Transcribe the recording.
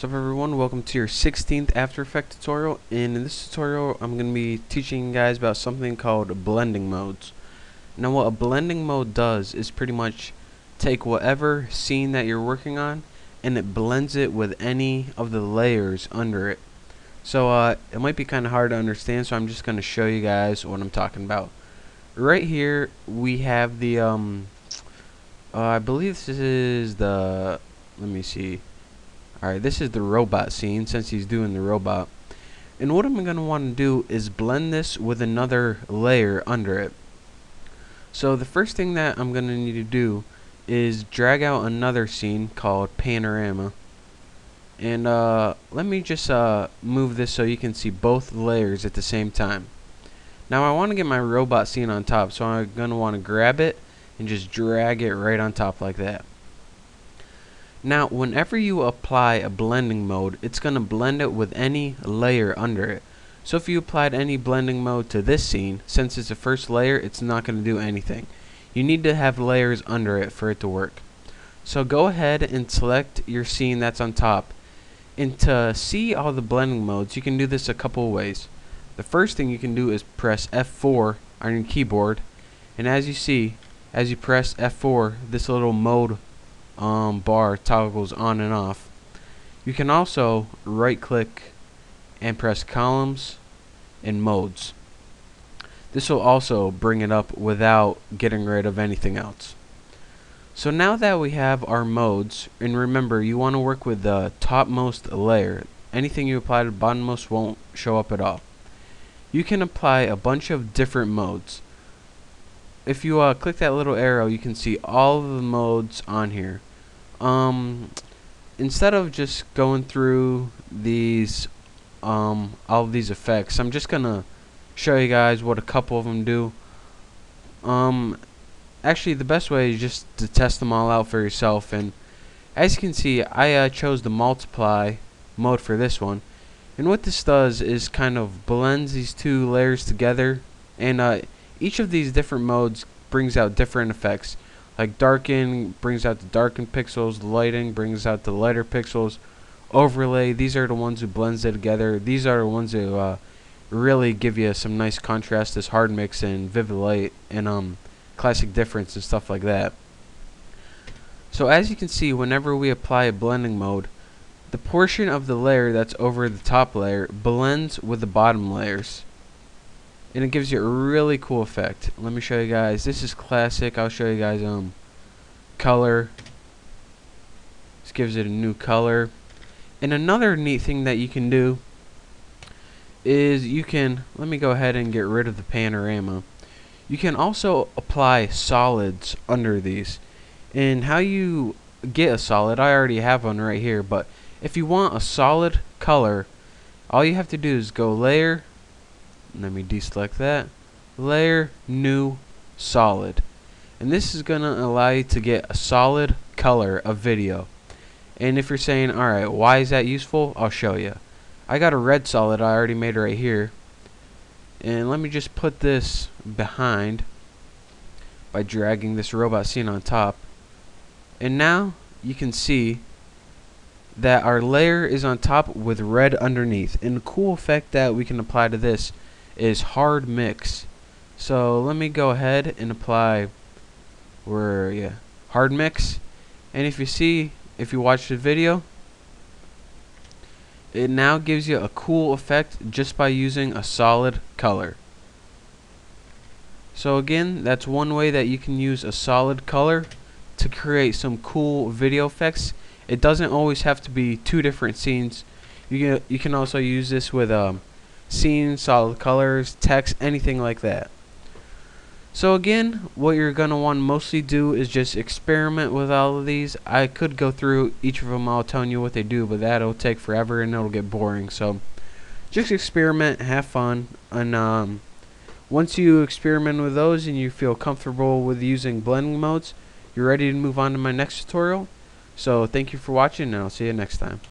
What's up everyone, welcome to your 16th After Effects tutorial, and in this tutorial I'm going to be teaching you guys about something called blending modes. Now what a blending mode does is pretty much take whatever scene that you're working on and it blends it with any of the layers under it. So it might be kind of hard to understand, so I'm just going to show you guys what I'm talking about. Right here we have the I believe this is the, let me see. Alright, this is the robot scene since he's doing the robot. And what I'm going to want to do is blend this with another layer under it. So the first thing that I'm going to need to do is drag out another scene called Panorama. And let me just move this so you can see both layers at the same time. Now I want to get my robot scene on top, so I'm going to want to grab it and just drag it right on top like that. Now whenever you apply a blending mode, it's going to blend it with any layer under it. So if you applied any blending mode to this scene, since it's the first layer, it's not going to do anything. You need to have layers under it for it to work. So go ahead and select your scene that's on top. And to see all the blending modes, you can do this a couple of ways. The first thing you can do is press F4 on your keyboard, and as you see, as you press F4, this little mode bar toggles on and off. You can also right click and press columns and modes. This will also bring it up without getting rid of anything else. So now that we have our modes, and remember you want to work with the topmost layer, anything you apply to the bottommost won't show up at all. You can apply a bunch of different modes. If you click that little arrow, you can see all of the modes on here. Instead of just going through these all of these effects, I'm just gonna show you guys what a couple of them do. Actually the best way is just to test them all out for yourself, and as you can see I chose the multiply mode for this one, and what this does is kind of blends these two layers together, and each of these different modes brings out different effects. Like darken brings out the darkened pixels, lighting brings out the lighter pixels, overlay, these are the ones who blends it together. These are the ones who really give you some nice contrast as hard mix and vivid light and classic difference and stuff like that. So as you can see, whenever we apply a blending mode, the portion of the layer that's over the top layer blends with the bottom layers, and it gives you a really cool effect. Let me show you guys. This is classic. I'll show you guys color. This gives it a new color. And another neat thing that you can do is you can, let me go ahead and get rid of the panorama. You can also apply solids under these. And how you get a solid, I already have one right here, but if you want a solid color, all you have to do is go layer, let me deselect that, layer, new, solid, and this is gonna allow you to get a solid color of video. And if you're saying, alright, why is that useful, I'll show you. I got a red solid I already made right here, and let me just put this behind by dragging this robot scene on top, and now you can see that our layer is on top with red underneath. And a cool effect that we can apply to this is hard mix. So let me go ahead and apply hard mix, and if you see, if you watch the video, it now gives you a cool effect just by using a solid color. So again, that's one way that you can use a solid color to create some cool video effects. It doesn't always have to be two different scenes. You can also use this with scenes, solid colors, text, anything like that. So again, what you're gonna want to mostly do is just experiment with all of these. I could go through each of them all telling you what they do, but that'll take forever and it'll get boring. So just experiment, have fun, and once you experiment with those and you feel comfortable with using blending modes, you're ready to move on to my next tutorial. So thank you for watching, and I'll see you next time.